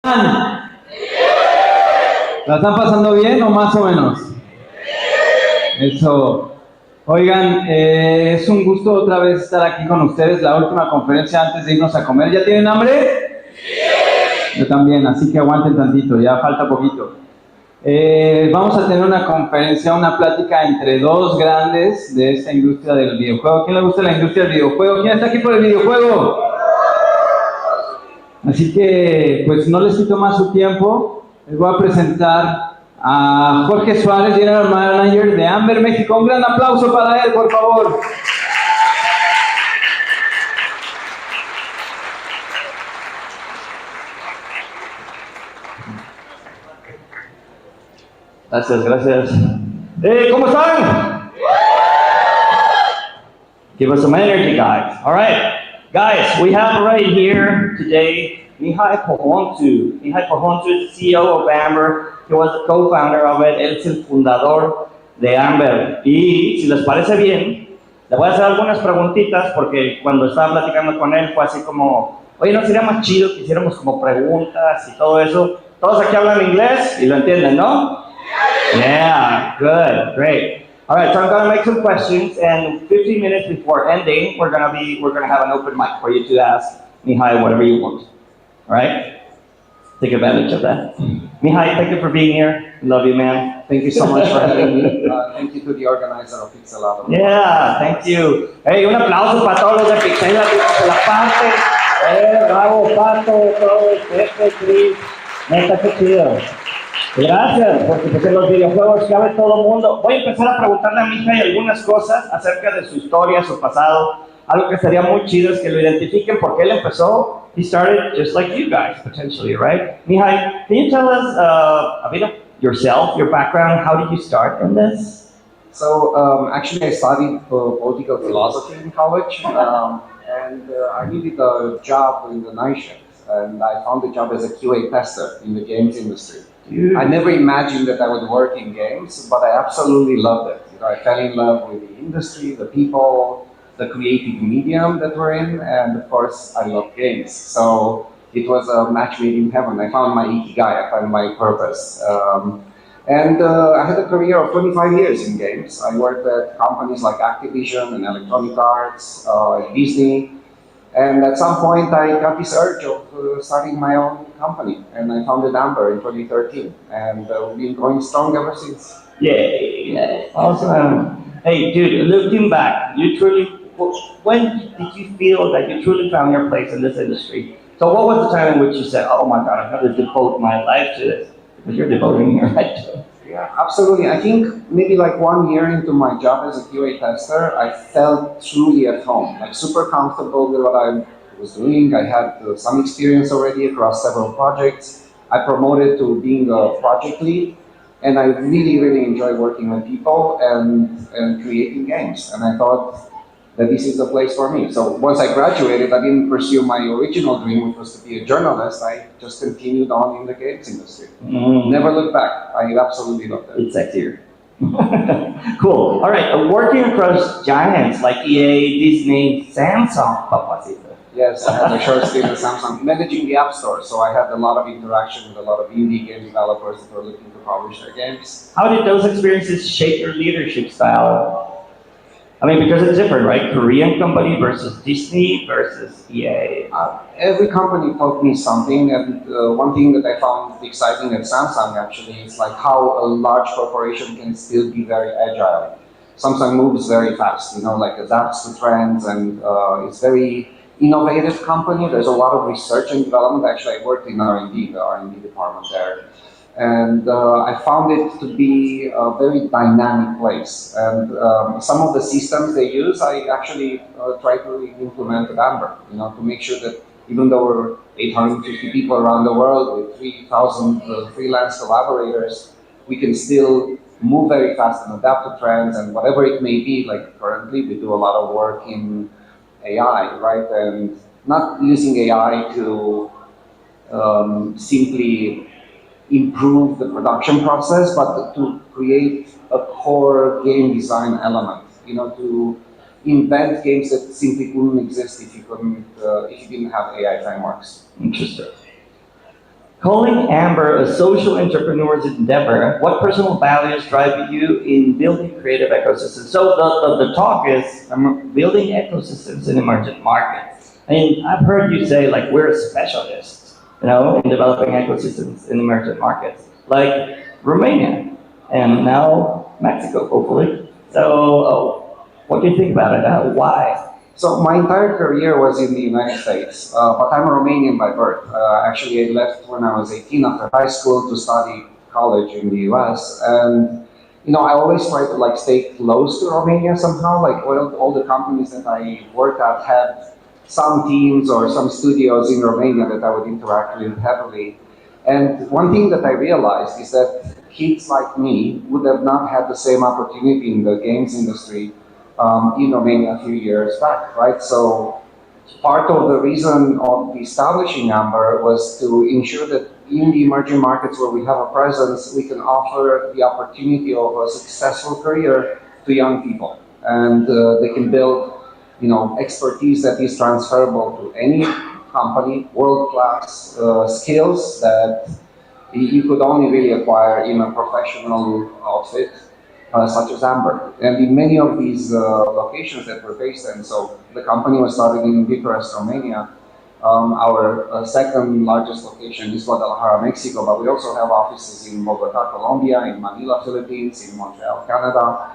¿La están pasando bien o más o menos? Eso. Oigan, es un gusto otra vez estar aquí con ustedes, la última conferencia antes de irnos a comer. ¿Ya tienen hambre? Sí. Yo también, así que aguanten tantito, ya falta poquito. Vamos a tener una conferencia, una plática entre dos grandes de esta industria del videojuego. ¿Quién le gusta la industria del videojuego? ¿Quién está aquí por el videojuego? Así que, pues no les quito más su tiempo. Les voy a presentar a Jorge Suárez, General Manager de Amber México. Un gran aplauso para él, por favor. Gracias. ¿Cómo están? Give us some energy, guys. All right. Guys, we have right here today Mihai Pohonțu. Mihai Pohonțu is the CEO of Amber. He was the co-founder of it. Él es el fundador de Amber. Y si les parece bien, le voy a hacer algunas preguntitas porque cuando estaba platicando con él fue así como, oye, ¿no sería más chido que hiciéramos como preguntas y todo eso? Todos aquí hablan inglés y lo entienden, ¿no? Yeah, good, great. All right, so I'm gonna make some questions, and 15 minutes before ending, we're gonna have an open mic for you to ask Mihai whatever you want. All right, take advantage of that. Mihai, thank you for being here. Love you, man. Thank you so much for having me. Thank you to the organizer of Pixelado. Yeah, thank you. Hey, un aplauso para todos los de Pixelado, de la parte. Bravo, Pato, todos, Pepe, Chris. Neta, qué chido. Gracias, porque pues en los videojuegos cabe todo el mundo. Voy a empezar a preguntarle a Mihai algunas cosas acerca de su historia, su pasado. Algo que sería muy chido es que lo identifiquen porque él empezó. He started just like you guys, potentially, right? Mihai, can you tell us a bit of yourself, your background? How did you start in this? So, actually, I studied political philosophy in college, and I needed a job in the night shift, and I found a job as a QA tester in the games industry. Dude. I never imagined that I would work in games, but I absolutely loved it. You know, I fell in love with the industry, the people, the creative medium that we're in, and of course, I love games. So it was a match made in heaven. I found my ikigai, I found my purpose. I had a career of 25 years in games. I worked at companies like Activision and Electronic Arts, Disney. And at some point, I got this urge of starting my own company, and I founded Amber in 2013, and we've been going strong ever since. Yay! Awesome. Hey, dude, looking back, when did you feel that you truly found your place in this industry? So what was the time in which you said, oh my God, I'm going to devote my life to this? Because you're devoting your life to it. Yeah, absolutely. I think maybe like 1 year into my job as a QA tester, I felt truly at home, like super comfortable with what I was doing. I had some experience already across several projects. I promoted to being a project lead, and I really, really enjoy working with people and creating games. And I thought that this is the place for me. So once I graduated, I didn't pursue my original dream, which was to be a journalist. I just continued on in the games industry. Never looked back. I absolutely loved it. It's sexier. Cool. All right. Working across giants like EA, Disney, Samsung, Papacito. Yes, I had a short stint at Samsung, managing the App Store. So I had a lot of interaction with a lot of indie game developers that were looking to publish their games. How did those experiences shape your leadership style? I mean, because it's different, right? Korean company versus Disney versus EA. Every company taught me something, and one thing that I found exciting at Samsung actually is like how a large corporation can still be very agile. Samsung moves very fast, you know, like adapts to trends, and it's very innovative company. There's a lot of research and development. Actually, I worked in R&D, the R&D department there. And I found it to be a very dynamic place. And some of the systems they use, I actually try to implement at Amber, you know, to make sure that even though we're 850 people around the world with 3,000 freelance collaborators, we can still move very fast and adapt to trends and whatever it may be. Like currently, we do a lot of work in AI, right? And not using AI to simply improve the production process, but to create a core game design element, you know, to invent games that simply couldn't exist if you didn't have AI frameworks. Interesting. Calling Amber a social entrepreneur's endeavor, what personal values drive you in building creative ecosystems? So the talk is building ecosystems in emerging markets. I mean, I've heard you say like we're specialists, in developing ecosystems in emerging markets, like Romania and now Mexico, hopefully. So, what do you think about it? Why? So my entire career was in the United States, but I'm Romanian by birth. Actually, I left when I was 18 after high school to study college in the US, and I always try to like stay close to Romania somehow. Like all the companies that I worked at had some teams or some studios in Romania that I would interact with heavily. And one thing that I realized is that kids like me would have not had the same opportunity in the games industry in Romania a few years back, right? So part of the reason of establishing Amber was to ensure that in the emerging markets where we have a presence, we can offer the opportunity of a successful career to young people. And they can build, expertise that is transferable to any company, world-class skills that you could only really acquire in a professional outfit such as Amber. And in many of these locations that we're based in, so the company was started in Bucharest, Romania. Our second largest location is Guadalajara, Mexico, but we also have offices in Bogota, Colombia, in Manila, Philippines, in Montreal, Canada,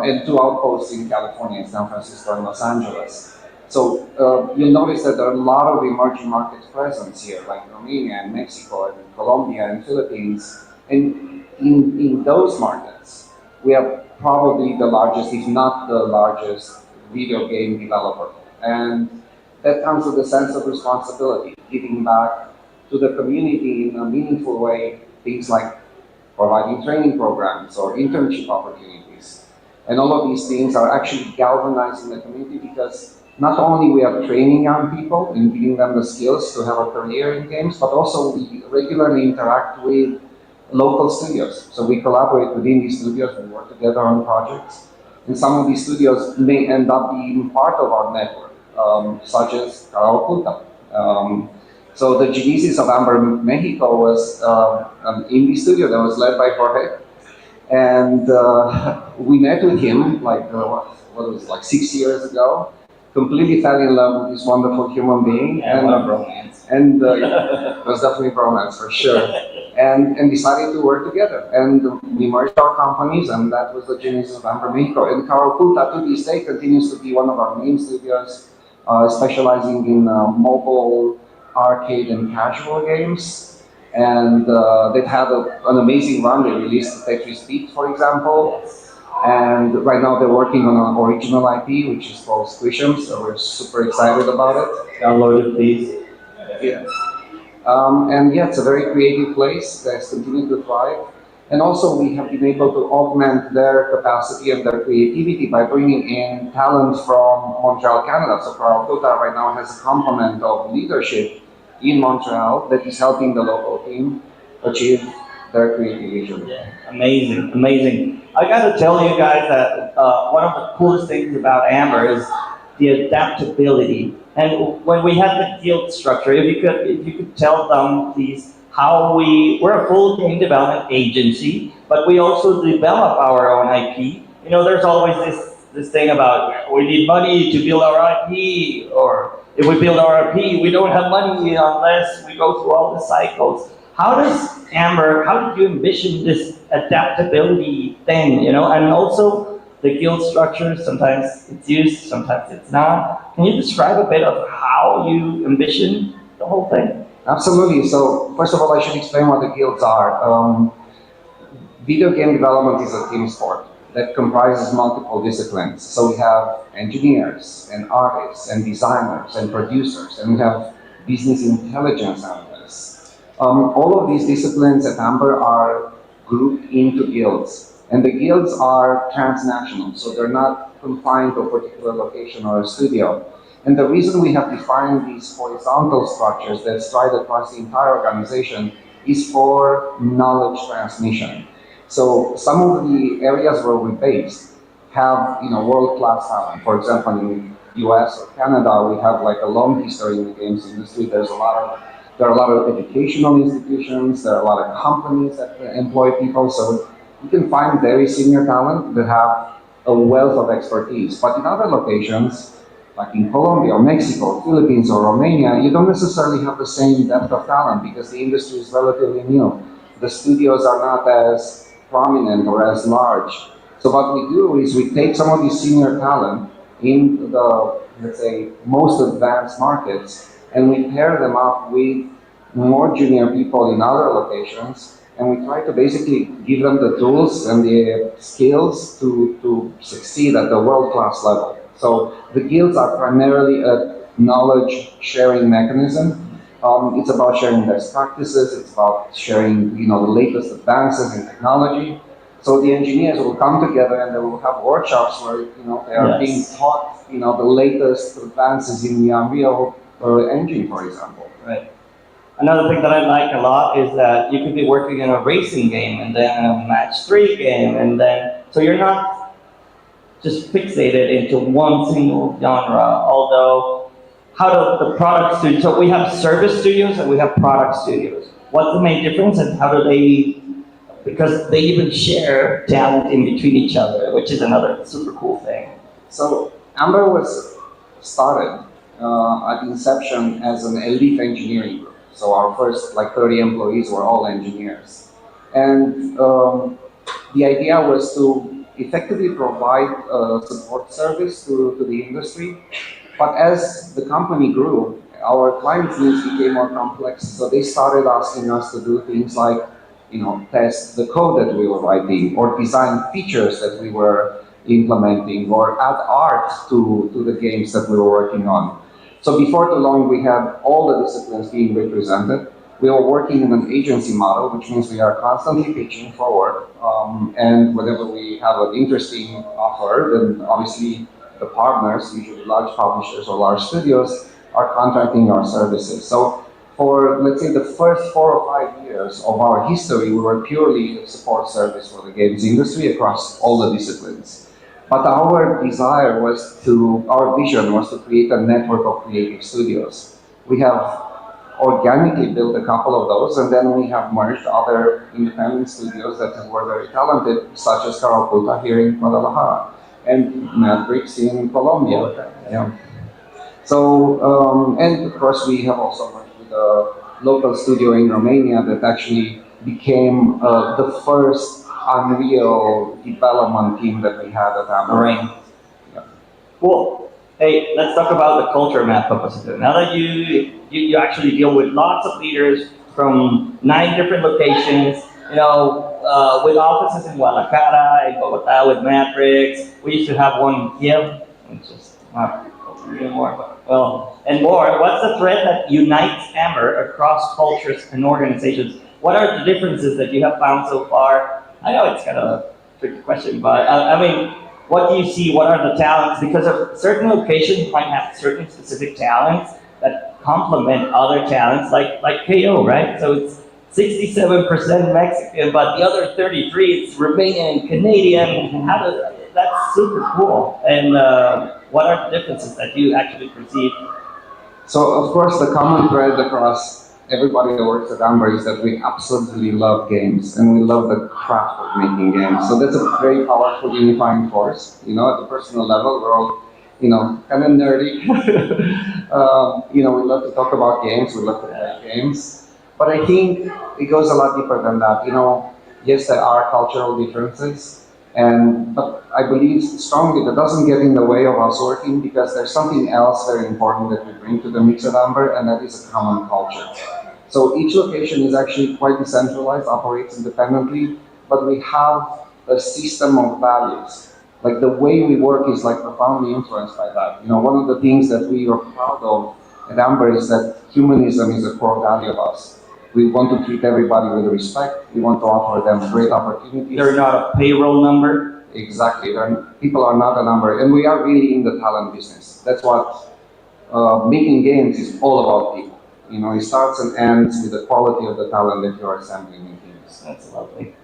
and two outposts in California, in San Francisco and Los Angeles. So you'll notice that there are a lot of emerging markets presence here, like Romania and Mexico and Colombia and Philippines. And in those markets, we are probably the largest, if not the largest, video game developer. And that comes with a sense of responsibility, giving back to the community in a meaningful way, things like providing training programs or internship opportunities. And all of these things are actually galvanizing the community because not only we are training young people and giving them the skills to have a career in games, but also we regularly interact with local studios. So we collaborate within these studios, we work together on projects. And some of these studios may end up being part of our network, such as Oculta. So the genesis of Amber Mexico was an indie studio that was led by Jorge. And we met with him what was it, like 6 years ago. Completely fell in love with this wonderful human being. Yeah, and what a romance. And it was definitely a romance for sure. And decided to work together. And we merged our companies, and that was the genesis of Amber Mexico. And Karakulta to this day continues to be one of our main studios, specializing in mobile, arcade, and casual games. And they've had an amazing run. They released Tetris Beat, for example. And right now they're working on an original IP, which is called Squish'em, so we're super excited about it. Download it, please. Yeah. And yeah, it's a very creative place that's continued to thrive. And also we have been able to augment their capacity and their creativity by bringing in talent from Montreal, Canada. So Karakulta right now has a complement of leadership in Montreal that is helping the local team achieve their creative vision. Yeah. Amazing, amazing. I got to tell you guys that one of the coolest things about Amber is the adaptability. And when we had the guild structure, if you could tell them, please, how we're a full game development agency, but we also develop our own IP. There's always this thing about we need money to build our IP, or if we build our IP, we don't have money unless we go through all the cycles. How did you envision this adaptability thing, and also the guild structure, sometimes it's used, sometimes it's not. Can you describe a bit of how you envision the whole thing? Absolutely. So first of all, I should explain what the guilds are. Video game development is a team sport that comprises multiple disciplines. So we have engineers and artists and designers and producers, and we have business intelligence analysts. All of these disciplines at Amber are grouped into guilds, and the guilds are transnational, so they're not confined to a particular location or a studio. And the reason we have defined these horizontal structures that stride across the entire organization is for knowledge transmission. So some of the areas where we're based have world-class talent. For example, in the US or Canada, we have like a long history in the games industry. There's a lot of There are a lot of educational institutions, there are a lot of companies that employ people, so you can find very senior talent that have a wealth of expertise. But in other locations, like in Colombia or Mexico, Philippines or Romania, you don't necessarily have the same depth of talent because the industry is relatively new. The studios are not as prominent or as large. So what we do is we take some of these senior talent in the, let's say, most advanced markets, and we pair them up with more junior people in other locations, and we try to basically give them the tools and the skills to succeed at the world-class level. So the guilds are primarily a knowledge sharing mechanism. It's about sharing best practices, it's about sharing the latest advances in technology. So the engineers will come together and they will have workshops where they are being taught the latest advances in the Unreal engine, for example. Right. Another thing that I like a lot is that you could be working in a racing game and then a match 3 game, and then so you're not just fixated into one single genre. Although, how do the product studios? So we have service studios and we have product studios. What's the main difference, and how do they? Because they even share talent in between each other, which is another super cool thing. So Amber was started at inception as an elite engineering group. So our first 30 employees were all engineers. And the idea was to effectively provide a support service to the industry. But as the company grew, our clients' needs became more complex. So they started asking us to do things like test the code that we were writing, or design features that we were implementing, or add art to the games that we were working on. So before too long, we had all the disciplines being represented. We were working in an agency model, which means we are constantly pitching forward. And whenever we have an interesting offer, then obviously the partners, usually large publishers or large studios, are contracting our services. So for, let's say, the first 4 or 5 years of our history, we were purely a support service for the games industry across all the disciplines. But our desire was our vision was to create a network of creative studios. We have organically built a couple of those, and then we have merged other independent studios that were very talented, such as Caraputa here in Guadalajara, and Matrix in Colombia. Yeah. So, and of course, we have also merged with a local studio in Romania that actually became the first Unreal development team that we had at Amber. Right. Yeah. Cool. Hey, let's talk about the culture map compositor. Now that you actually deal with lots of leaders from 9 different locations, with offices in Guadalajara, in Bogota, with Matrix. We used to have one here, which is not anymore, but and more. What's the thread that unites Amber across cultures and organizations? What are the differences that you have found so far? I know it's kind of a tricky question, but I mean, what do you see? What are the talents? Because of certain locations might have certain specific talents that complement other talents, like KO, right? So it's 67% Mexican, but the other 33 it's Romanian and Canadian. That's super cool. And what are the differences that you actually perceive? So of course, the common thread across everybody that works at Amber is that we absolutely love games, and we love the craft of making games. So that's a very powerful unifying force. At the personal level, we're all, kind of nerdy. We love to talk about games, we love to play games. But I think it goes a lot deeper than that. Yes, there are cultural differences, but I believe strongly that doesn't get in the way of us working, because there's something else very important that we bring to the mix at Amber, and that is a common culture. So each location is actually quite decentralized, operates independently, but we have a system of values. Like the way we work is profoundly influenced by that. One of the things that we are proud of at Amber is that humanism is a core value of us. We want to treat everybody with respect. We want to offer them great opportunities. They're not a payroll number. Exactly. People are not a number, and we are really in the talent business. That's what making games is all about people. It starts and ends with the quality of the talent that you are assembling in teams. That's lovely.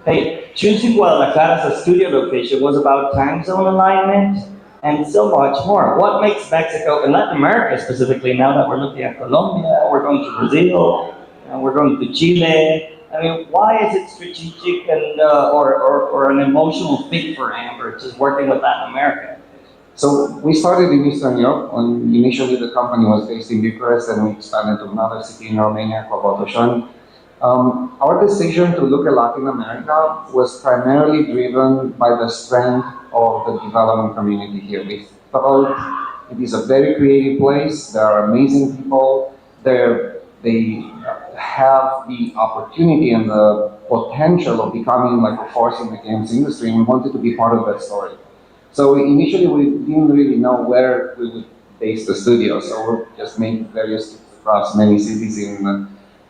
Hey, choosing Guadalajara as a studio location was about time zone alignment, and so much more. What makes Mexico and Latin America specifically, now that we're looking at Colombia, we're going to Brazil, and we're going to Chile. I mean, why is it strategic and or an emotional fit for Amber just working with Latin America? So we started in Eastern Europe. Initially, the company was based in Bucharest, and we expanded to another city in Romania called Botoșani. Our decision to look at Latin America was primarily driven by the strength of the development community here. We thought it is a very creative place. There are amazing people. They have the opportunity and the potential of becoming like a force in the games industry, and we wanted to be part of that story. So initially, we didn't really know where we would base the studio. So we just made various trips across many cities in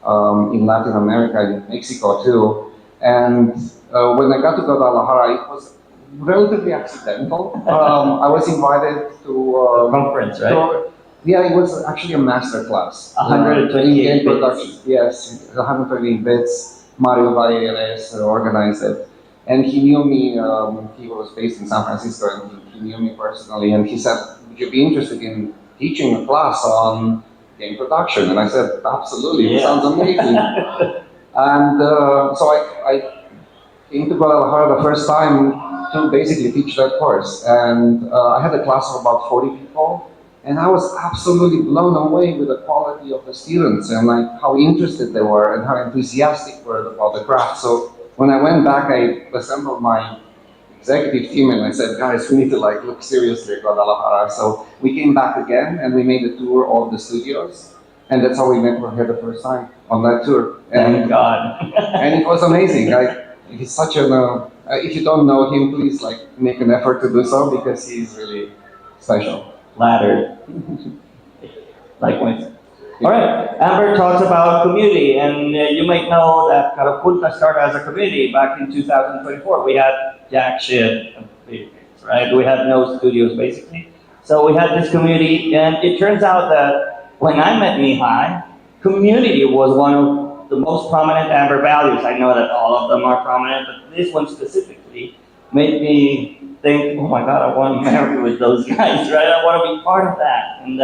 Latin America, in Mexico too. And when I got to Guadalajara, it was relatively accidental. I was invited to a conference, right? Yeah, it was actually a master class. 128 bits. Yes, 128 bits. Mario Valles organized it. And he knew me, he was based in San Francisco, and he knew me personally. And he said, would you be interested in teaching a class on game production? And I said, absolutely, it sounds amazing. And so I came to Guadalajara the first time to basically teach that course. And I had a class of about 40 people. And I was absolutely blown away with the quality of the students and like how interested they were and how enthusiastic they were about the craft. So when I went back, I assembled my executive team and I said, guys, we need to like look seriously at Guadalajara. So we came back again and we made a tour of the studios. And that's how we met here the first time on that tour. Thank God. And it was amazing. He's such an, if you don't know him, please like make an effort to do so because he's really special. Flattered. Likewise. All right, Amber talks about community, and you might know that Carapunta started as a community back in 2024. We had jack shit, right? We had no studios basically. So we had this community, and it turns out that when I met Mihai, community was one of the most prominent Amber values. I know that all of them are prominent, but this one specifically made me think, oh my God, I want to marry with those guys, right? I want to be part of that. And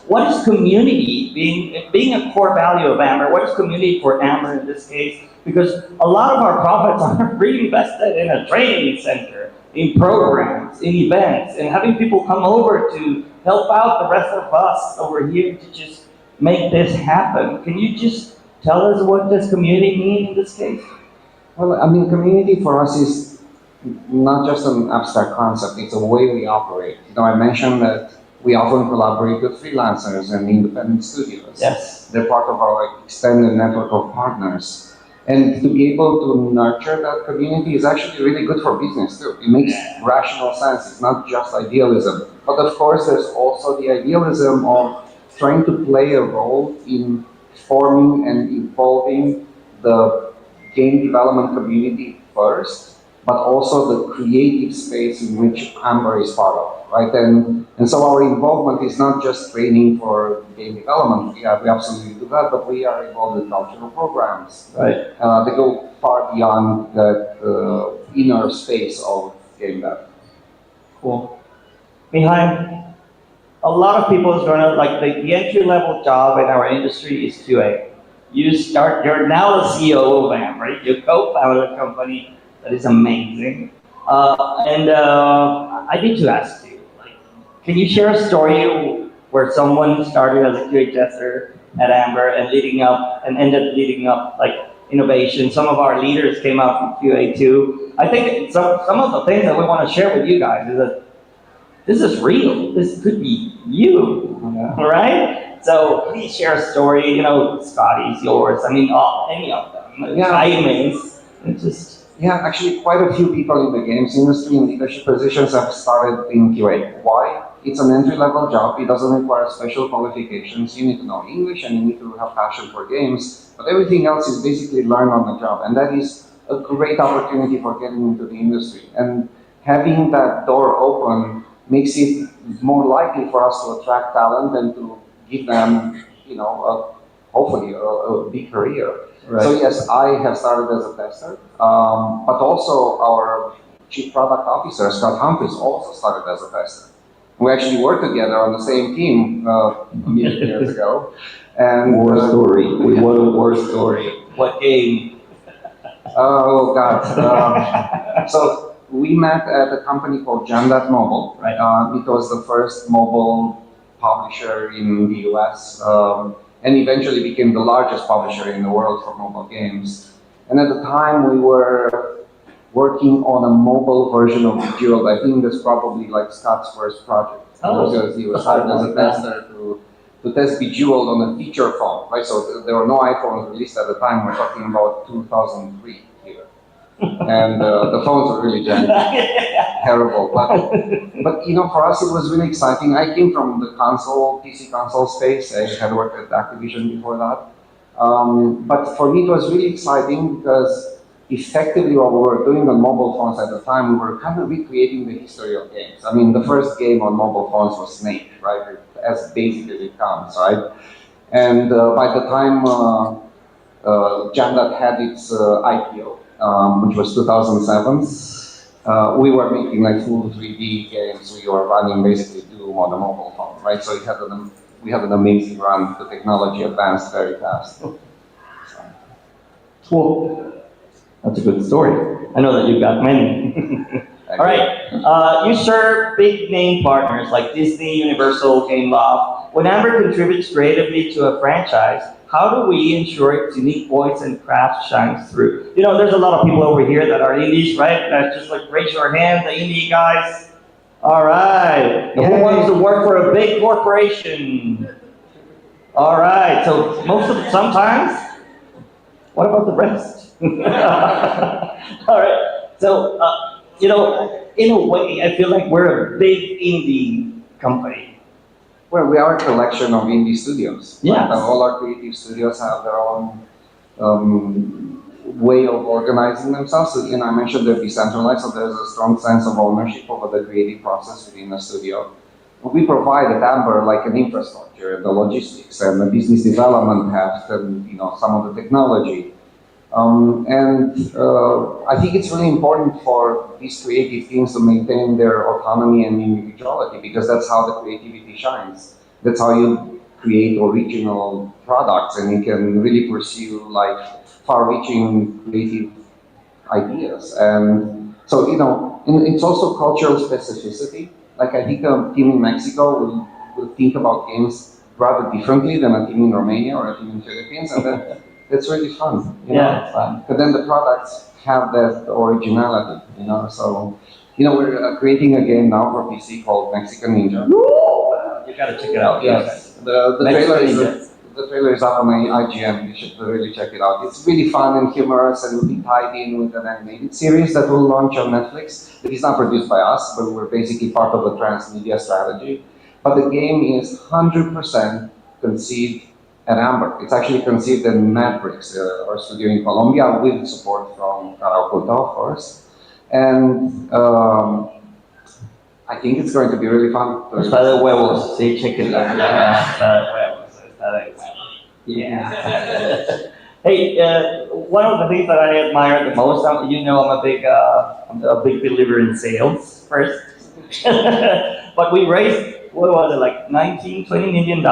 what is community, being a core value of Amber, what is community for Amber in this case? Because a lot of our profits are reinvested in a training center, in programs, in events, and having people come over to help out the rest of us over here to just make this happen. Can you just tell us what does community mean in this case? Well, I mean, community for us is not just an abstract concept, it's a way we operate. You know, I mentioned that we often collaborate with freelancers and independent studios. Yes. They're part of our like, extended network of partners. And to be able to nurture that community is actually really good for business too. It makes rational sense. It's not just idealism. But of course, there's also the idealism of trying to play a role in forming and evolving the game development community first, but also the creative space in which Amber is part of, right? And so our involvement is not just training for game development. Yeah, we absolutely do that, but we are involved in cultural programs. Right. They go far beyond that inner space of game dev. Cool. Mihai, a lot of people is going to, like the entry-level job in our industry is QA. You're now the CEO of Amber, right? You co-founded a company that is amazing. I need to ask you, like, can you share a story where someone started as a QA tester at Amber and ended up leading up like innovation? Some of our leaders came out from QA too. I think some of the things that we want to share with you guys is that this is real. This could be you, all right? So please share a story. You know, Scotty's yours. I mean, any of them. Jaime's. It's just. Yeah, actually quite a few people in the games industry in leadership positions have started in QA. Why? It's an entry-level job. It doesn't require special qualifications. You need to know English and you need to have passion for games, but everything else is basically learned on the job. And that is a great opportunity for getting into the industry. And having that door open makes it more likely for us to attract talent and to give them, you know, hopefully a big career. Right. So yes, I have started as a tester, but also our chief product officer, Scott Humphries, also started as a tester. We actually worked together on the same team a million years ago. And War story. What a war story. What game? Oh God. So we met at a company called Jamdat Mobile. Right. It was the first mobile publisher in the US, and eventually became the largest publisher in the world for mobile games. And at the time, we were working on a mobile version of Bejeweled. I think that's probably like Scott's first project. Oh. Because he was hired as a tester to test Bejeweled on a feature phone, right? So there were no iPhones released at the time. We're talking about 2003 here. And the phones were really janky, terrible. But you know, for us it was really exciting. I came from the PC console space. I had worked at Activision before that. But for me it was really exciting because effectively what we were doing on mobile phones at the time, we were kind of recreating the history of games. I mean, the first game on mobile phones was Snake, right? As basic as it comes, right? And by the time Jamdat had its IPO, which was 2007, we were making like full 3D games. We were running basically Doom on a mobile phone, right? So we had an amazing run. The technology advanced very fast. Cool. That's a good story. I know that you've got many. All right. You serve big name partners like Disney, Universal, GameLoft. When Amber contributes creatively to a franchise, how do we ensure its unique voice and craft shines through? You know, there's a lot of people over here that are indies, right? That's just like raise your hand, the indie guys. All right. Who wants to work for a big corporation? All right. So sometimes. What about the rest? All right. So, you know, in a way, I feel like we're a big indie company. Well, we are a collection of indie studios. Yes. All our creative studios have their own way of organizing themselves. So, I mentioned they're decentralized, so there's a strong sense of ownership over the creative process within the studio. We provide at Amber like an infrastructure, the logistics and the business development heft, and some of the technology. I think it's really important for these creative teams to maintain their autonomy and individuality, because that's how the creativity shines. That's how you create original products, and you can really pursue like far-reaching creative ideas. And so, it's also cultural specificity. Like I think a team in Mexico will think about games rather differently than a team in Romania or a team in Philippines, and that's really fun. Yeah, it's fun. But then the products have that originality, So, we're creating a game now for PC called Mexican Ninja. You gotta check it out. Yes, the trailer is up on my IGN. You should really check it out. It's really fun and humorous, and will be tied in with an animated series that will launch on Netflix. It is not produced by us, but we're basically part of the transmedia strategy. But the game is 100% conceived at Amber. It's actually conceived at Matrix, our studio in Colombia, with support from Arauculta, of course. And I think it's going to be really fun. Está de huevos. Sí, check it out. Yeah. Hey, one of the things that I admire the most, I'm a big believer in sales first. But we raised, what was it, like $19, $20 million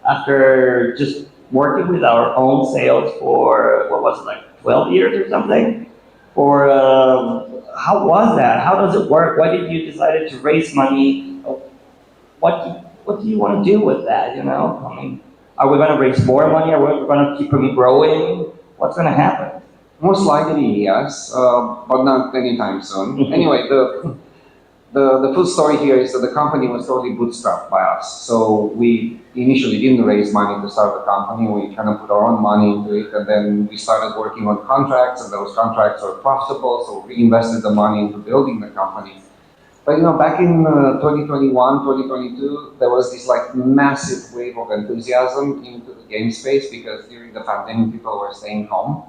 after just working with our own sales for, what was it, like 12 years or something? Or how was that? How does it work? Why did you decide to raise money? What do you want to do with that, I mean, are we going to raise more money? Are we going to keep them growing? What's going to happen? Most likely, yes, but not anytime soon. Anyway, the full story here is that the company was totally bootstrapped by us. So we initially didn't raise money to start the company. We kind of put our own money into it, and then we started working on contracts, and those contracts were profitable, so we reinvested the money into building the company. But back in 2021, 2022, there was this like massive wave of enthusiasm into the game space, because during the pandemic, people were staying home,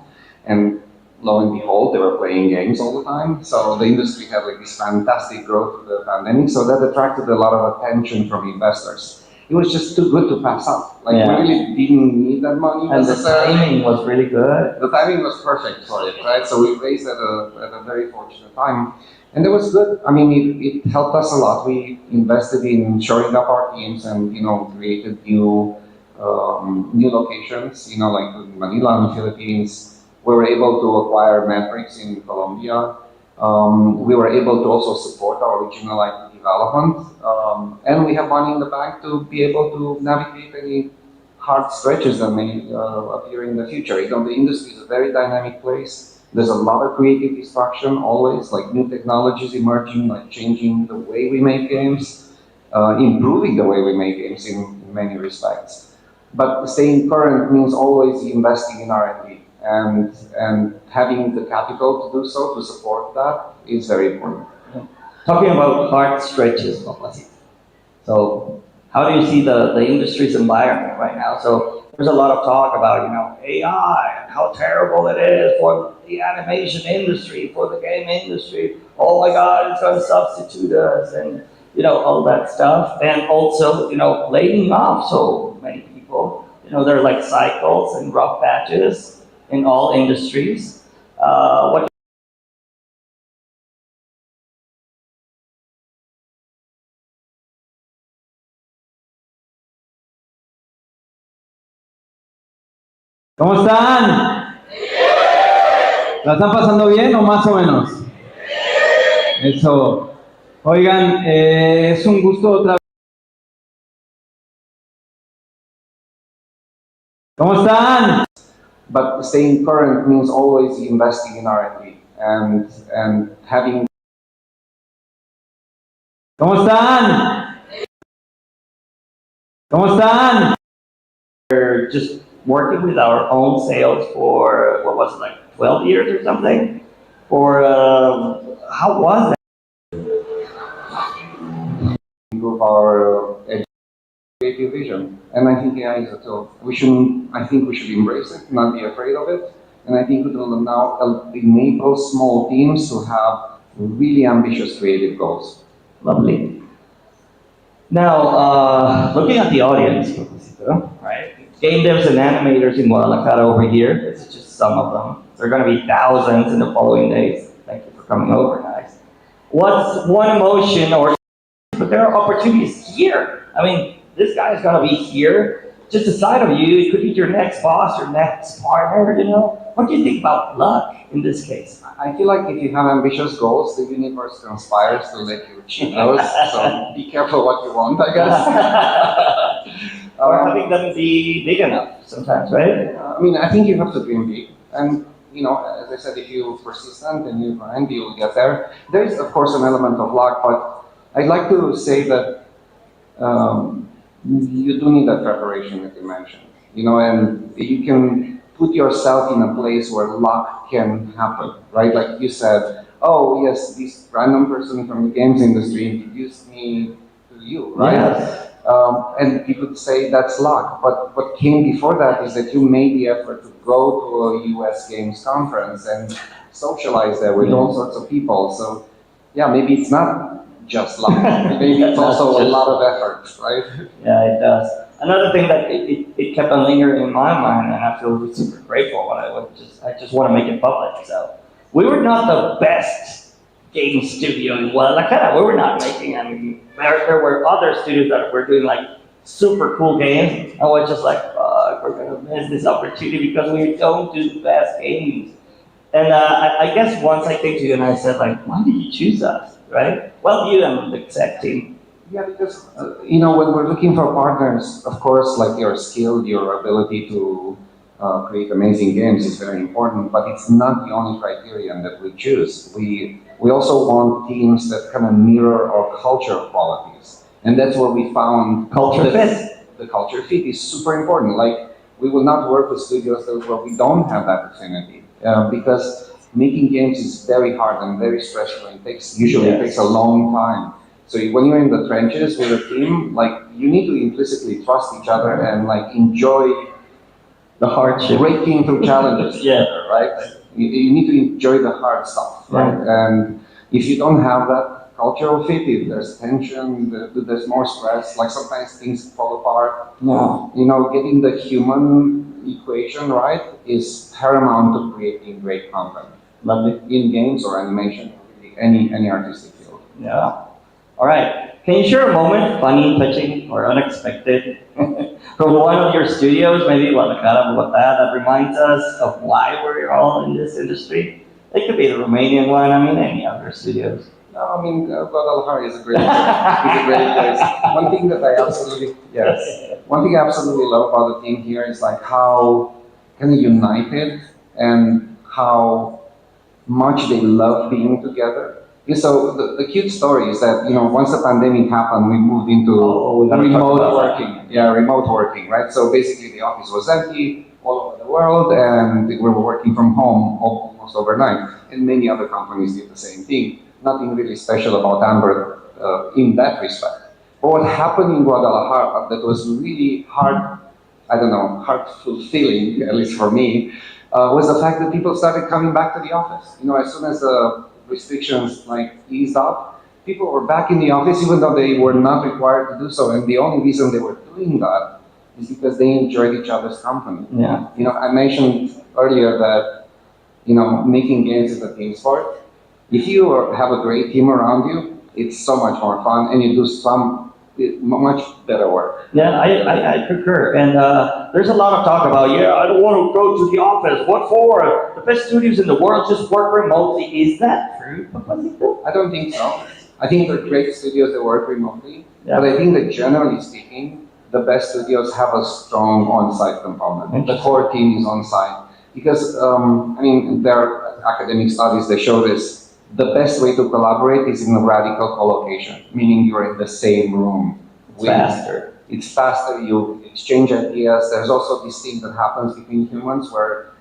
and lo and behold, they were playing games all the time. So the industry had like this fantastic growth through the pandemic. So that attracted a lot of attention from investors. It was just too good to pass up. Like we really didn't need that money. And the timing was really good. The timing was perfect for it, right? So we raised at a very fortunate time. And that was good. I mean, it helped us a lot. We invested in shoring up our teams and, created new locations, like in Manila in the Philippines. We were able to acquire metrics in Colombia. We were able to also support our original IP development. And we have money in the bank to be able to navigate any hard stretches that may appear in the future. The industry is a very dynamic place. There's a lot of creative destruction always, like new technologies emerging, like changing the way we make games, improving the way we make games in many respects. But staying current means always investing in R&D, and having the capital to do so, to support that, is very important. Talking about hard stretches, so how do you see the industry's environment right now? So there's a lot of talk about, AI and how terrible it is for the animation industry, for the game industry. Oh my God, it's going to substitute us, and all that stuff. And also, laying off so many people. There are like cycles and rough patches in all industries. What ¿Cómo están? ¿La están pasando bien o más o menos? Eso. Oigan, es un gusto otra vez. ¿Cómo están? But staying current means always investing in R&D and having. ¿Cómo están? ¿Cómo están? we're just working with our own sales for, what was it, like 12 years or something? For, how was that? Improve our creative vision. And I think AI is a tool. I think we should embrace it, not be afraid of it. And I think it will now enable small teams to have really ambitious creative goals. Lovely. Now, looking at the audience, right? Game devs and animators in Guadalajara over here. This is just some of them. There are going to be thousands in the following days. Thank you for coming over, guys. What's one emotion but there are opportunities here. I mean, this guy is going to be here, just aside of you. It could be your next boss, your next partner, What do you think about luck in this case? I feel like if you have ambitious goals, the universe conspires to let you achieve those. So be careful what you want, I guess. Or having them be big enough sometimes, right? I think you have to dream big. And, as I said, if you're persistent and you grind, you will get there. There is, of course, an element of luck, but I'd like to say that you do need that preparation that you mentioned, and you can put yourself in a place where luck can happen, right? Like you said, oh yes, this random person from the games industry introduced me to you, right? Yes. And you could say that's luck, but what came before that is that you made the effort to go to a US Games conference and socialize there with all sorts of people. So yeah, maybe it's not just luck. Maybe it's also a lot of effort, right? Yeah, it does. Another thing that it kept on lingering in my mind, and I feel super grateful when I just want to make it public. So we were not the best game studio in Guadalajara. We were not making. There were other studios that were doing like super cool games. I was just like, fuck, we're gonna miss this opportunity because we don't do the best games. And I guess once I came to you and I said like, why did you choose us? Right? Well, you and the exec team. Yeah, because, when we're looking for partners, of course, like your skill, your ability to create amazing games is very important, but it's not the only criterion that we choose. We also want teams that kind of mirror our culture qualities. And that's where we found Culture fit. The culture fit is super important. Like, we will not work with studios where we don't have that affinity, because making games is very hard and very stressful. It takes a long time. So when you're in the trenches with a team, like, you need to implicitly trust each other and like enjoy The hardship. breaking through challenges. Yeah. Right? You need to enjoy the hard stuff, right? And if you don't have that cultural fit, if there's tension, there's more stress, like sometimes things fall apart. Yeah. Getting the human equation right is paramount to creating great content. Lovely. In games or animation, really any artistic field. Yeah. All right. Can you share a moment, funny, touching, or unexpected, from one of your studios, maybe Guadalajara, Bogotá, that reminds us of why we're all in this industry? It could be the Romanian one. I mean, any other studios. No, I mean, Guadalajara is a great place. It's a great place. One thing that I absolutely, yes, one thing I absolutely love about the team here is like how kind of united and how much they love being together. Yeah, so the cute story is that, once the pandemic happened, we moved into we gotta talk remote about working. Yeah, remote working, right? So basically the office was empty all over the world and we were working from home almost overnight. And many other companies did the same thing. Nothing really special about Amber in that respect. But what happened in Guadalajara that was really hard fulfilling, at least for me, was the fact that people started coming back to the office. As soon as the restrictions eased up, people were back in the office even though they were not required to do so. And the only reason they were doing that is because they enjoyed each other's company. Yeah. I mentioned earlier that, making games is a team sport. If you have a great team around you, it's so much more fun and you do much better work. Yeah, I concur. And there's a lot of talk about, I don't want to go to the office. What for? The best studios in the world just work remotely. Is that true? I don't think so. I think they're great studios that work remotely. Yeah. But I think that generally speaking, the best studios have a strong on-site component. The core team is on-site. Because, there are academic studies that show this. The best way to collaborate is in a radical co-location, meaning you're in the same room. Faster. It's faster, you exchange ideas. There's also this thing that happens between humans where,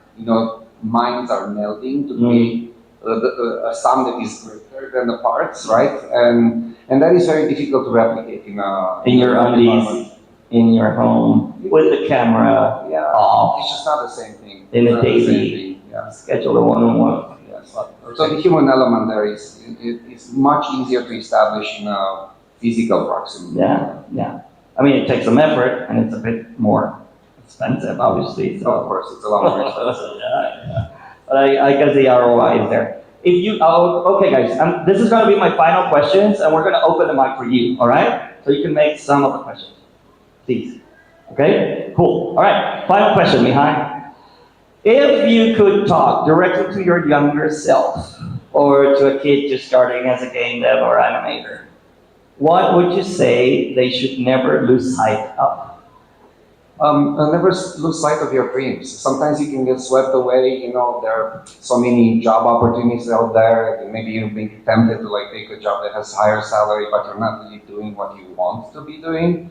minds are melding to create a sum that is greater than the parts, right? And that is very difficult to replicate in your undies, in your home, with the camera off. It's just not the same thing. In a It's not the same daily thing. schedule, a one-on-one. So the human element there is much easier to establish in a physical proximity. Yeah. I mean, it takes some effort, and it's a bit more expensive, obviously. So. Of course, it's a lot more expensive. Yeah. But I guess the ROI is there. Okay, guys, this is going to be my final questions, and we're going to open the mic for you, all right? So you can make some of the questions, please. Okay, cool. All right, final question, Mihai. If you could talk directly to your younger self, or to a kid just starting as a game dev or animator, what would you say they should never lose sight of? Never lose sight of your dreams. Sometimes you can get swept away. There are so many job opportunities out there. And maybe you've been tempted to take a job that has higher salary, but you're not really doing what you want to be doing.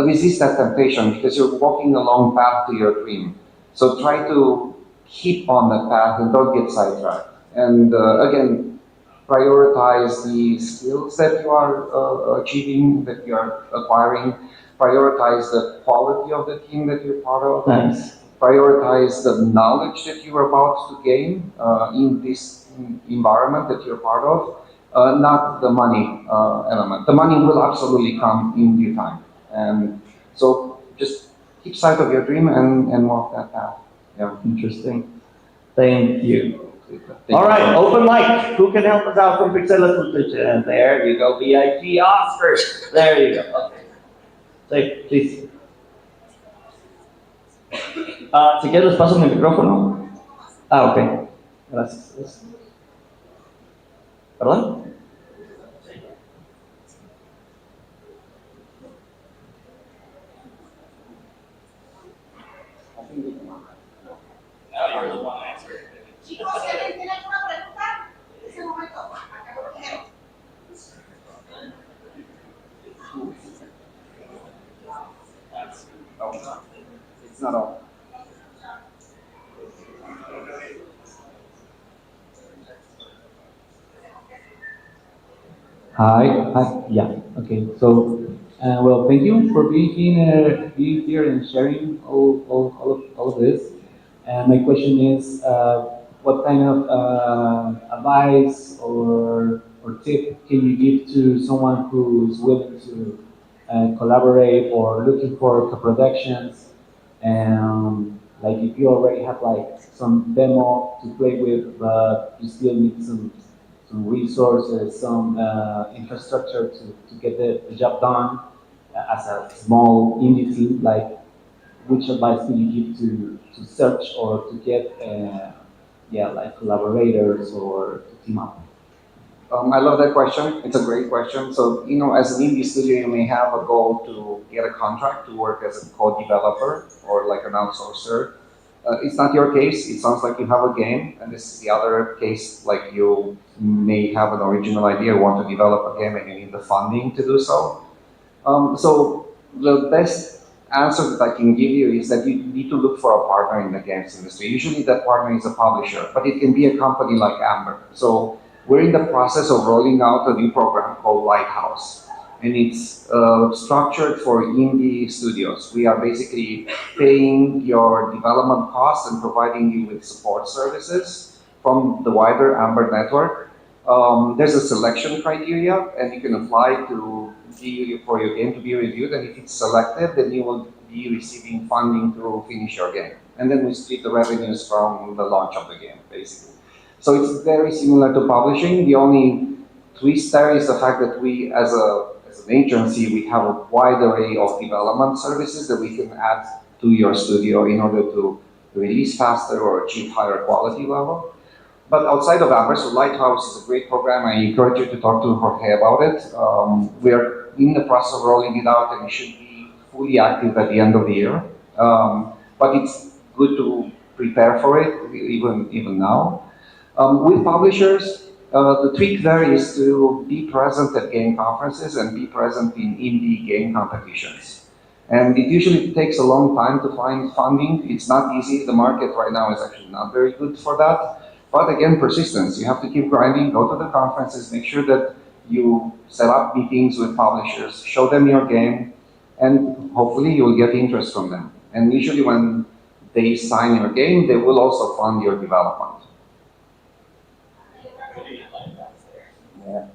Resist that temptation because you're walking a long path to your dream. So try to keep on that path and don't get sidetracked. And again, prioritize the skills that you are achieving, that you are acquiring. Prioritize the quality of the team that you're part of. Nice. Prioritize the knowledge that you're about to gain in this environment that you're part of, not the money element. The money will absolutely come in due time. And so just keep sight of your dream and walk that path. Yeah. Interesting. Thank you. All right, open mic. Who can help us out from Pixela Footage? And there you go, VIP Oscar. There you go. Okay. Say, please. Si quieres les paso mi micrófono. Ok. Gracias. ¿Perdón? Chicos, si alguien tiene alguna pregunta, en ese momento, acá lo tenemos. It's not all. Hi. Yeah. Okay. So, thank you for being here and sharing all of this. And my question is, what kind of advice or tip can you give to someone who's willing to collaborate or looking for co-productions? And if you already have some demo to play with, but you still need some resources, some infrastructure to get the job done as a small indie team, like which advice do you give to search or to get, yeah, like collaborators or to team up? I love that question. It's a great question. So, you know, as an indie studio, you may have a goal to get a contract to work as a co-developer or like an outsourcer. It's not your case. It sounds like you have a game, and this is the other case, like you may have an original idea, want to develop a game, and you need the funding to do so. So the best answer that I can give you is that you need to look for a partner in the games industry. Usually that partner is a publisher, but it can be a company like Amber. So we're in the process of rolling out a new program called Lighthouse, and it's structured for indie studios. We are basically paying your development costs and providing you with support services from the wider Amber network. There's a selection criteria, and you can apply for your game to be reviewed, and if it's selected, then you will be receiving funding to finish your game. And then we split the revenues from the launch of the game, basically. So it's very similar to publishing. The only twist there is the fact that we, as an agency, we have a wide array of development services that we can add to your studio in order to release faster or achieve higher quality level. But outside of Amber, so Lighthouse is a great program. I encourage you to talk to Jorge about it. We are in the process of rolling it out, and it should be fully active at the end of the year. But it's good to prepare for it, even now. With publishers, the trick there is to be present at game conferences and be present in indie game competitions. And it usually takes a long time to find funding. It's not easy. The market right now is actually not very good for that. But again, persistence. You have to keep grinding, go to the conferences, make sure that you set up meetings with publishers, show them your game, and hopefully you'll get interest from them. And usually when they sign your game, they will also fund your development. Yeah.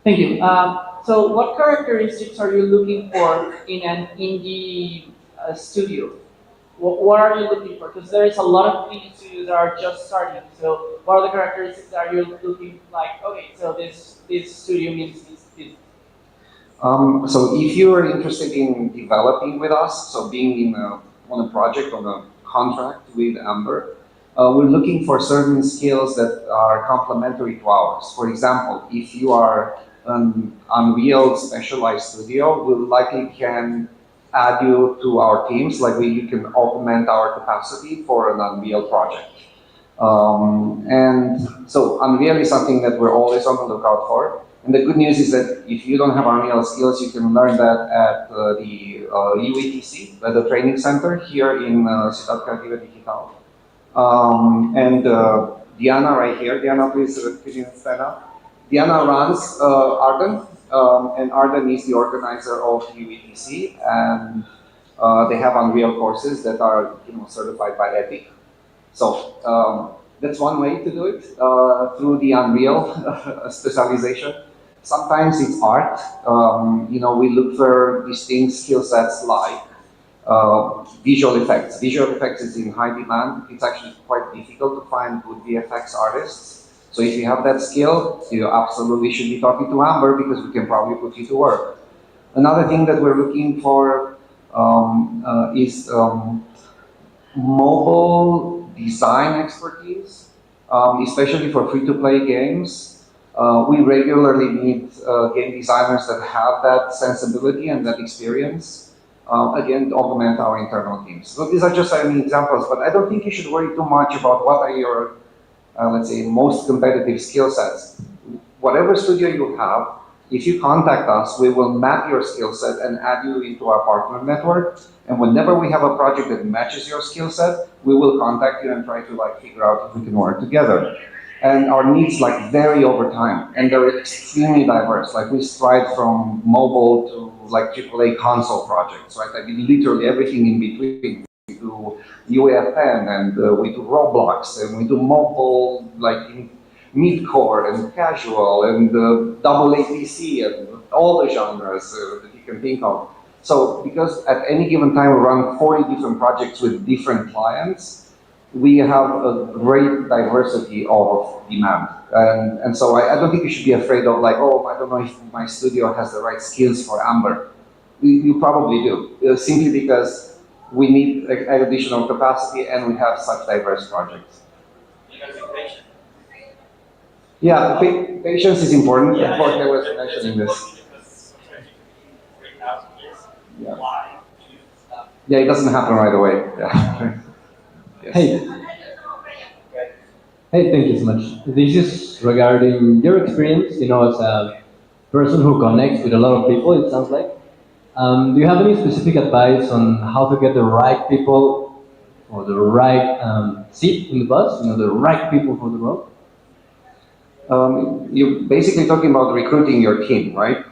Thank you. So what characteristics are you looking for in an indie studio? What are you looking for? Because there is a lot of indie studios that are just starting. So what are the characteristics that you're looking like? Okay, so this studio means this. So if you are interested in developing with us, so being on a project, on a contract with Amber, we're looking for certain skills that are complementary to ours. For example, if you are an Unreal specialized studio, we likely can add you to our teams, like you can augment our capacity for an Unreal project. And so Unreal is something that we're always on the lookout for. And the good news is that if you don't have Unreal skills, you can learn that at the UETC, at the training center here in Ciudad Creativa Digital. And Diana right here, Diana, please could you stand up? Diana runs Arden, and Arden is the organizer of UETC, and they have Unreal courses that are certified by EPIC. So that's one way to do it, through the Unreal specialization. Sometimes it's art. We look for distinct skill sets like visual effects. Visual effects is in high demand. It's actually quite difficult to find good VFX artists. So if you have that skill, you absolutely should be talking to Amber because we can probably put you to work. Another thing that we're looking for is mobile design expertise, especially for free-to-play games. We regularly meet game designers that have that sensibility and that experience. Again, to augment our internal teams. So these are just examples, but I don't think you should worry too much about what are your, let's say, most competitive skill sets. Whatever studio you have, if you contact us, we will map your skill set and add you into our partner network. And whenever we have a project that matches your skill set, we will contact you and try to figure out if we can work together. And our needs vary over time, and they're extremely diverse. We stride from mobile to AAA console projects, right? Literally everything in between. We do UEFN, and we do Roblox, and we do mobile, mid-core and casual, and double APC, and all the genres that you can think of. So because at any given time we run 40 different projects with different clients, we have a great diversity of demand. And so I don't think you should be afraid of like, oh, I don't know if my studio has the right skills for Amber. You probably do, simply because we need additional capacity and we have such diverse projects. Yeah, patience is important. Yeah. Jorge was mentioning this. Yeah. Yeah, it doesn't happen right away. Yeah. Yes. Hey, hey, thank you so much. This is regarding your experience, as a person who connects with a lot of people, it sounds like. Do you have any specific advice on how to get the right people for the right seat in the bus, the right people for the role? You're basically talking about recruiting your team, right?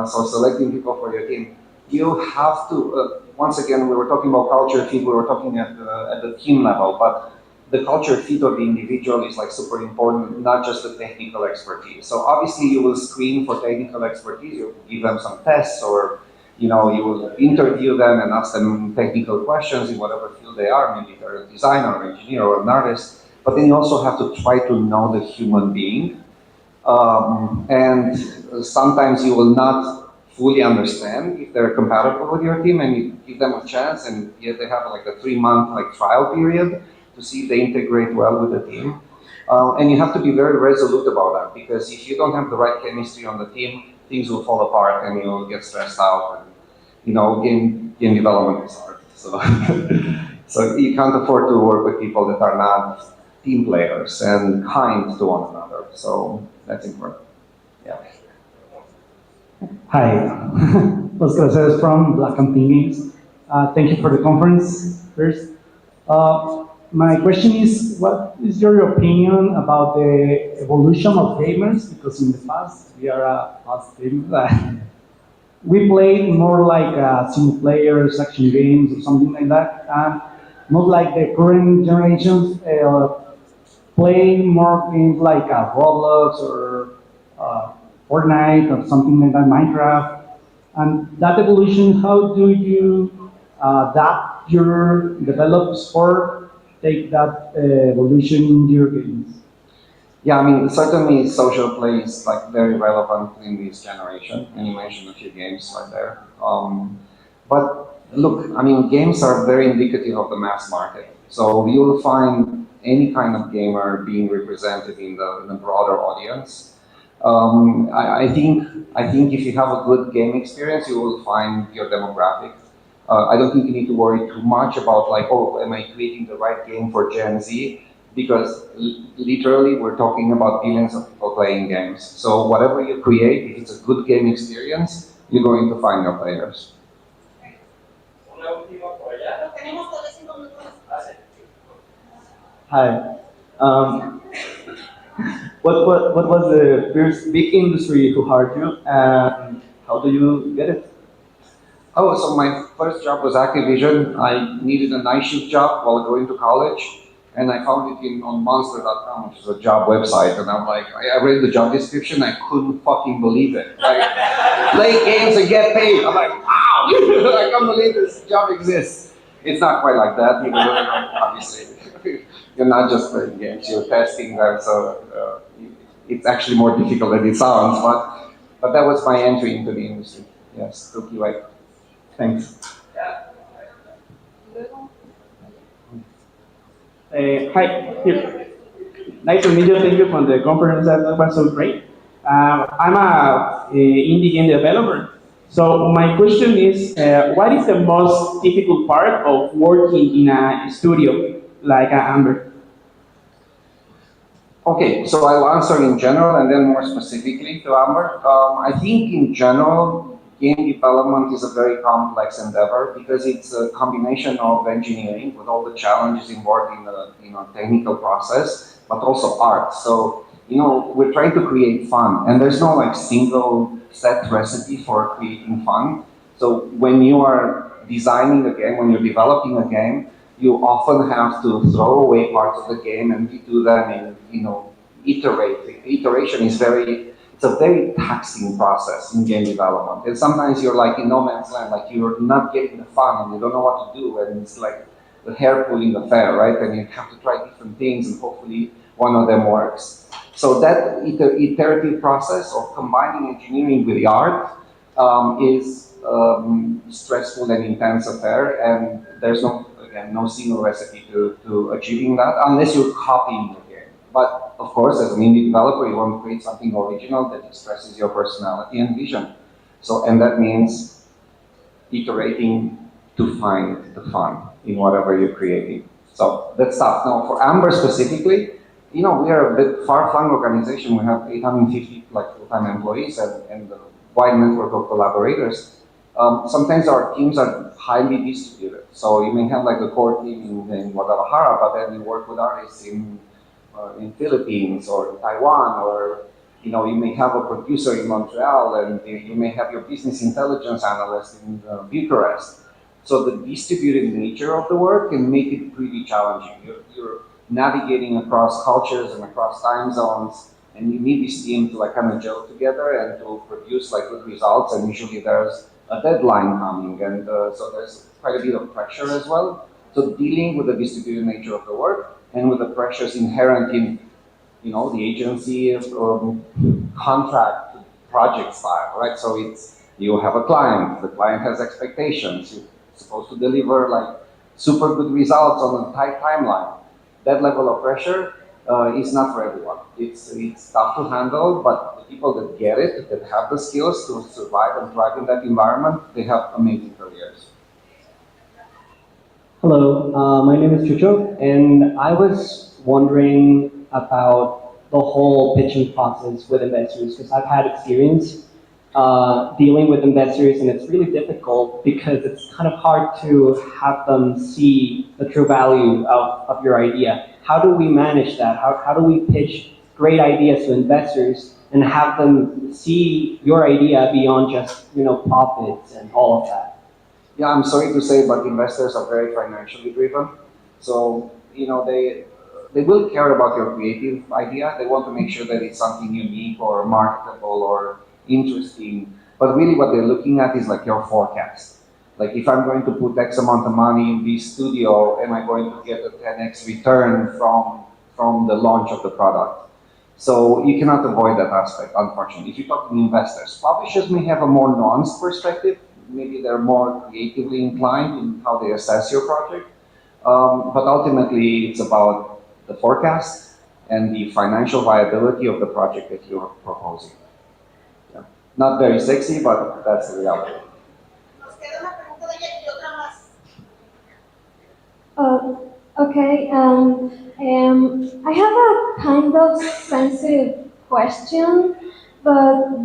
So selecting people for your team. You have to, once again, we were talking about culture fit, we were talking at the team level, but the culture fit of the individual is like super important, not just the technical expertise. So obviously you will screen for technical expertise, you give them some tests, or you will interview them and ask them technical questions in whatever field they are, maybe they're a designer or engineer or an artist, but then you also have to try to know the human being. And sometimes you will not fully understand if they're compatible with your team, and you give them a chance, and yet they have like a 3-month like trial period to see if they integrate well with the team. And you have to be very resolute about that, because if you don't have the right chemistry on the team, things will fall apart and you'll get stressed out. And game development is hard. So, so you can't afford to work with people that are not team players and kind to one another. So that's important. Yeah. Hi, Oscar Aceves from Black and Pink Games. Thank you for the conference first. My question is, what is your opinion about the evolution of gamers? Because in the past, we are a fast gamer. We played more like single players, action games, or something like that, and not like the current generations playing more games like Roblox or Fortnite or something like that, Minecraft. And that evolution, how do you adapt your developed sport, take that evolution into your games? Yeah, I mean, certainly social play is like very relevant in this generation, and you mentioned a few games right there. But look, I mean, games are very indicative of the mass market. So you'll find any kind of gamer being represented in the broader audience. I think if you have a good game experience, you will find your demographic. I don't think you need to worry too much about like, oh, am I creating the right game for Gen Z? Because literally we're talking about billions of people playing games. So whatever you create, if it's a good game experience, you're going to find your players. Hi. What was the first big industry who hired you, and how do you get it? Oh, so my first job was Activision. I needed a night shift job while going to college, and I found it on Monster.com, which is a job website. And I'm like, I read the job description, I couldn't fucking believe it. Like, play games and get paid. I'm like, wow, I can't believe this job exists. It's not quite like that, obviously. You're not just playing games, you're testing them, so it's actually more difficult than it sounds, but that was my entry into the industry. Yes, took you right. Thanks. Hi, here. Nice to meet you. Thank you for the conference. That was so great. I'm a indie game developer. So my question is, what is the most difficult part of working in a studio like Amber? Okay, so I'll answer in general and then more specifically to Amber. I think in general, game development is a very complex endeavor because it's a combination of engineering with all the challenges involved in the technical process, but also art. So, we're trying to create fun, and there's no like single set recipe for creating fun. So when you are designing a game, when you're developing a game, you often have to throw away parts of the game and redo them and iterate. Iteration is it's a very taxing process in game development. And sometimes you're like in no man's land, like you're not getting the fun and you don't know what to do, and it's like the hair pulling affair, right? And you have to try different things and hopefully one of them works. So that iterative process of combining engineering with the art is stressful and intense affair, and there's no single recipe to achieving that unless you're copying the game. But of course, as an indie developer, you want to create something original that expresses your personality and vision. So, and that means iterating to find the fun in whatever you're creating. So that's tough. Now, for Amber specifically, we are a bit far-flung organization. We have 850 full-time employees and a wide network of collaborators. Sometimes our teams are highly distributed. So you may have like a core team in Guadalajara, but then you work with artists in Philippines or Taiwan, or you may have a producer in Montreal, and you may have your business intelligence analyst in Bucharest. So the distributed nature of the work can make it pretty challenging. You're navigating across cultures and across time zones, and you need this team to kind of gel together and to produce good results. And usually there's a deadline coming, and so there's quite a bit of pressure as well. So dealing with the distributed nature of the work and with the pressures inherent in the agency contract project style, right? So you have a client, the client has expectations, you're supposed to deliver super good results on a tight timeline. That level of pressure is not for everyone. It's tough to handle, but the people that get it, that have the skills to survive and thrive in that environment, they have amazing careers. Hello, my name is Chucho, and I was wondering about the whole pitching process with investors, because I've had experience dealing with investors, and it's really difficult because it's kind of hard to have them see the true value of your idea. How do we manage that? How do we pitch great ideas to investors and have them see your idea beyond just profits and all of that? Yeah, I'm sorry to say, but investors are very financially driven. So, they will care about your creative idea. They want to make sure that it's something unique or marketable or interesting. But really what they're looking at is your forecast. If I'm going to put X amount of money in this studio, am I going to get a 10x return from the launch of the product? So you cannot avoid that aspect, unfortunately. If you talk to investors, publishers may have a more nuanced perspective. Maybe they're more creatively inclined in how they assess your project. But ultimately, it's about the forecast and the financial viability of the project that you're proposing. Yeah. Not very sexy, but that's the reality. Nos queda una pregunta de ella y otra más. Okay. I have a kind of sensitive question, but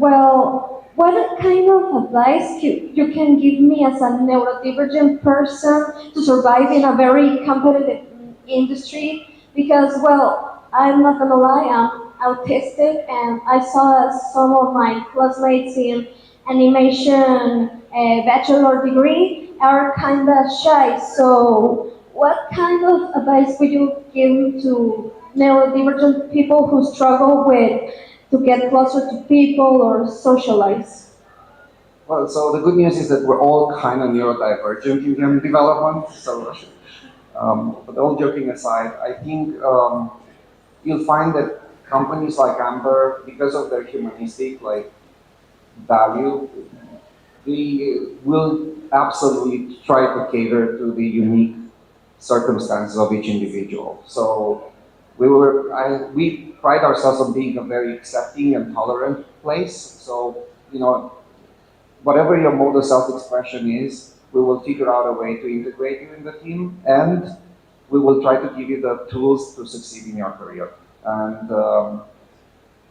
what kind of advice you can give me as a neurodivergent person to survive in a very competitive industry? Because, I'm not gonna lie, I'm autistic, and I saw some of my classmates in animation bachelor degree are kind of shy. So what kind of advice would you give to neurodivergent people who struggle to get closer to people or socialize? Well, so the good news is that we're all kind of neurodivergent in human development. So, but all joking aside, I think you'll find that companies like Amber, because of their humanistic value, they will absolutely try to cater to the unique circumstances of each individual. So we pride ourselves on being a very accepting and tolerant place. So, whatever your mode of self-expression is, we will figure out a way to integrate you in the team, and we will try to give you the tools to succeed in your career. And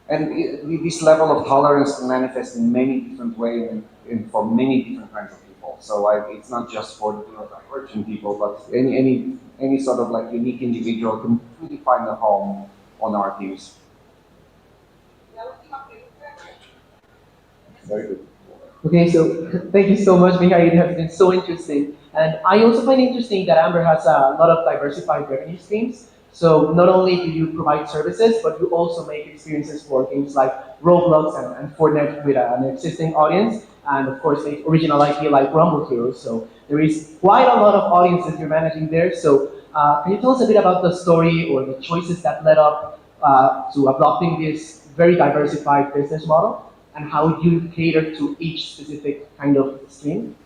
this level of tolerance can manifest in many different ways and for many different kinds of people. So it's not just for the neurodivergent people, but any sort of unique individual can really find a home on our teams. La última pregunta. Very good. Okay, so thank you so much, Mihai. It has been so interesting. And I also find interesting that Amber has a lot of diversified revenue streams. So not only do you provide services, but you also make experiences for games like Roblox and Fortnite with an existing audience. and of course the original IP like Rumble Heroes. So there is quite a lot of audiences you're managing there. So can you tell us a bit about the story or the choices that led up to adopting this very diversified business model, and how you cater to each specific kind of stream?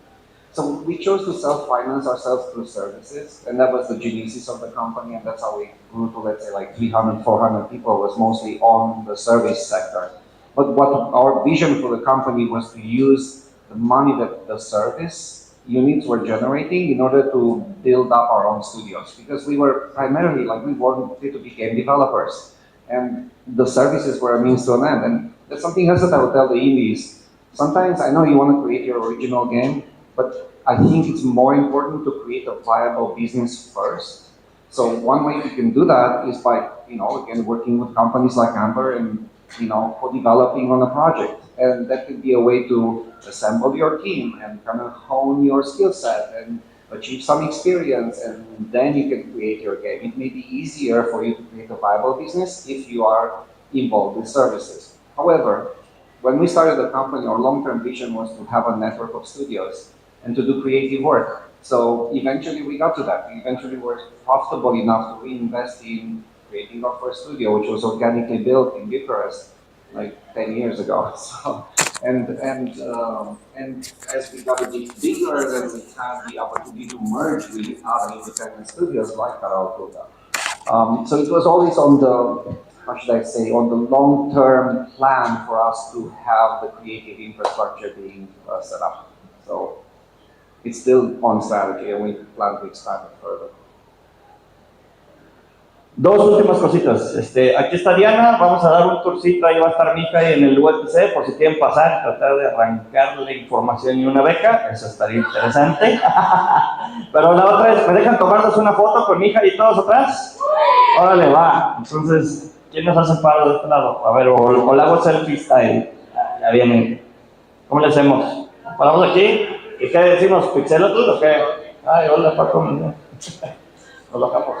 So we chose to self-finance ourselves through services, and that was the genesis of the company, and that's how we grew to, let's say, like 300, 400 people, was mostly on the service sector. But what our vision for the company was to use the money that the service units were generating in order to build up our own studios, because we were primarily, like, we wanted to be game developers, and the services were a means to an end. And that's something else that I would tell the indies. Sometimes I know you want to create your original game, but I think it's more important to create a viable business first. So one way you can do that is by, again, working with companies like Amber and, co-developing on a project. And that could be a way to assemble your team and kind of hone your skill set and achieve some experience, and then you can create your game. It may be easier for you to create a viable business if you are involved with services. However, when we started the company, our long-term vision was to have a network of studios and to do creative work. So eventually we got to that. We eventually were profitable enough to reinvest in creating our first studio, which was organically built in Bucharest like 10 years ago. So, and as we got a bit bigger, then we had the opportunity to merge with other independent studios like Karaoke. So it was always on the, how should I say, on the long-term plan for us to have the creative infrastructure being set up. So it's still on strategy, and we plan to expand it further. Dos últimas cositas. Aquí está Diana, vamos a dar un tourcito, ahí va a estar Mihai en el UTC, por si quieren pasar y tratar de arrancarle información y una beca, eso estaría interesante. Pero la otra es, ¿me dejan tomarnos una foto con Mihai y todos atrás? Órale, va. Entonces, ¿quién nos hace paro de este lado? A ver, o le hago selfie style. Ya viene. ¿Cómo le hacemos? ¿Paramos aquí? ¿Y qué decimos? ¿Pixelatud o qué? Ay, hola, Paco. Nos bajamos.